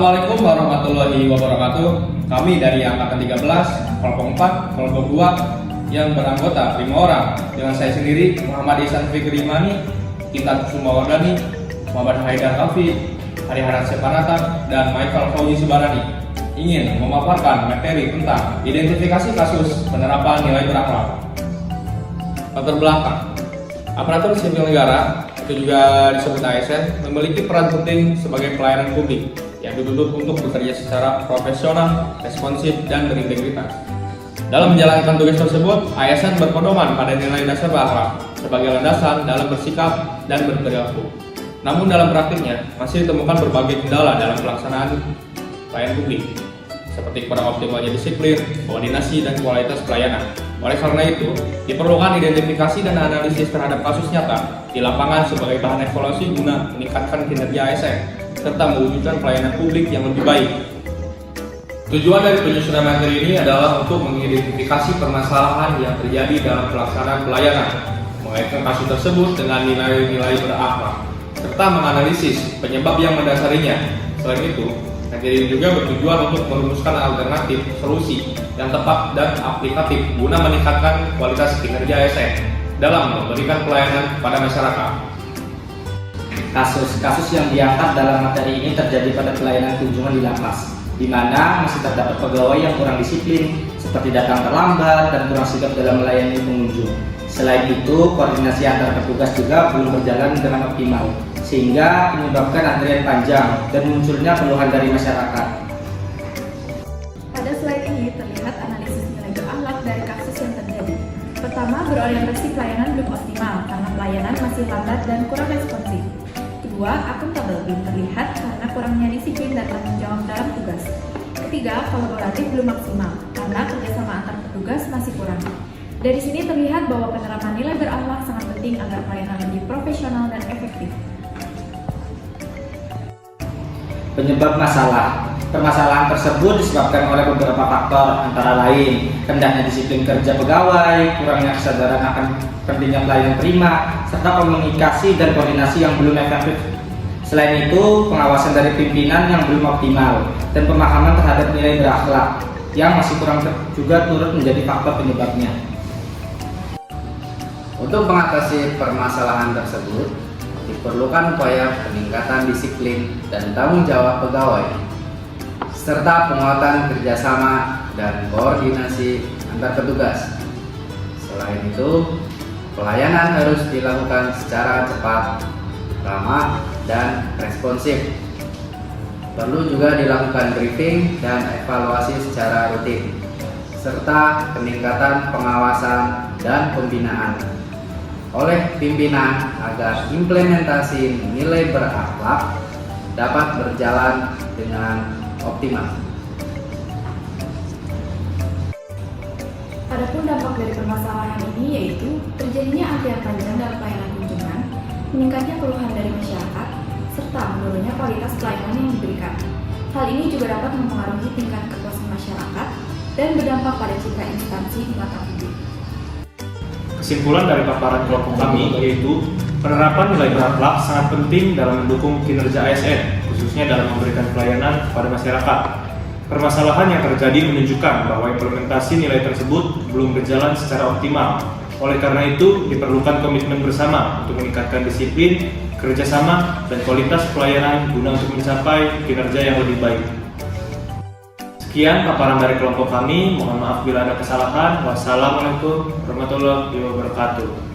Assalamualaikum warahmatullahi wabarakatuh. Kami dari Angkatan 13, kelompok 4, kelompok 2 yang beranggota 5 orang dengan saya sendiri, Muhammad Ihsan Fikri Imani, Intan Sumawardani, Muhammad Haidar Alfi, Hariharan Sepanata, dan Michael Fauzi Subarani ingin memaparkan materi tentang identifikasi kasus penerapan nilai berakhlak. Latar belakang: aparatur sipil negara, itu juga disebut ASN, memiliki peran penting sebagai pelayanan publik yang dituntut untuk bekerja secara profesional, responsif, dan berintegritas. Dalam menjalankan tugas tersebut, ASN berpedoman pada nilai dasar berakhlak sebagai landasan dalam bersikap dan berperilaku. Namun dalam praktiknya masih ditemukan berbagai kendala dalam pelaksanaan pelayanan publik, seperti kurang optimalnya disiplin, koordinasi, dan kualitas pelayanan. Oleh karena itu, diperlukan identifikasi dan analisis terhadap kasus nyata di lapangan sebagai bahan evaluasi guna meningkatkan kinerja ASN serta mewujudkan pelayanan publik yang lebih baik. Tujuan dari penyusunan materi ini adalah untuk mengidentifikasi permasalahan yang terjadi dalam pelaksanaan pelayanan, mengaitkan kasus tersebut dengan nilai-nilai berakhlak, serta menganalisis penyebab yang mendasarinya. Selain itu, materi ini juga bertujuan untuk merumuskan alternatif solusi yang tepat dan aplikatif guna meningkatkan kualitas kinerja ASN dalam memberikan pelayanan kepada masyarakat. Kasus-kasus yang diangkat dalam materi ini terjadi pada pelayanan kunjungan di lapas, di mana masih terdapat pegawai yang kurang disiplin, seperti datang terlambat dan kurang sigap dalam melayani pengunjung. Selain itu, koordinasi antar petugas juga belum berjalan dengan optimal, sehingga menyebabkan antrian panjang dan munculnya keluhan dari masyarakat. Pada slide ini terlihat analisis nilai berakhlak dari kasus yang terjadi. Pertama, berorientasi pelayanan belum optimal karena pelayanan masih lambat dan kurang responsif. Kedua, akuntabel belum terlihat karena kurangnya disiplin dan tanggung jawab dalam tugas. Ketiga, kolaboratif belum maksimal karena kerjasama antar petugas masih kurang. Dari sini terlihat bahwa penerapan nilai berakhlak sangat penting agar pelayanan lebih profesional dan efektif. Penyebab masalah. Permasalahan tersebut disebabkan oleh beberapa faktor, antara lain rendahnya disiplin kerja pegawai, kurangnya kesadaran akan pentingnya pelayanan prima, serta komunikasi dan koordinasi yang belum efektif. Selain itu, pengawasan dari pimpinan yang belum optimal dan pemahaman terhadap nilai berakhlak yang masih kurang juga turut menjadi faktor penyebabnya. Untuk mengatasi permasalahan tersebut, diperlukan upaya peningkatan disiplin dan tanggung jawab pegawai, serta penguatan kerjasama dan koordinasi antar petugas. Selain itu, pelayanan harus dilakukan secara cepat, ramah, dan responsif. Perlu juga dilakukan briefing dan evaluasi secara rutin, serta peningkatan pengawasan dan pembinaan oleh pimpinan agar implementasi nilai berakhlak dapat berjalan dengan optimal. Adapun dampak dari permasalahan ini yaitu terjadinya antrian panjang dalam pelayanan kunjungan, meningkatnya keluhan dari masyarakat, serta menurunnya kualitas pelayanan yang diberikan. Hal ini juga dapat mempengaruhi tingkat kepuasan masyarakat dan berdampak pada citra instansi di mata publik. Kesimpulan dari paparan kelompok kami yaitu penerapan nilai berakhlak sangat penting dalam mendukung kinerja ASN, khususnya dalam memberikan pelayanan kepada masyarakat. Permasalahan yang terjadi menunjukkan bahwa implementasi nilai tersebut belum berjalan secara optimal. Oleh karena itu, diperlukan komitmen bersama untuk meningkatkan disiplin, kerjasama, dan kualitas pelayanan guna untuk mencapai kinerja yang lebih baik. Sekian paparan dari kelompok kami. Mohon maaf bila ada kesalahan. Wassalamualaikum warahmatullahi wabarakatuh.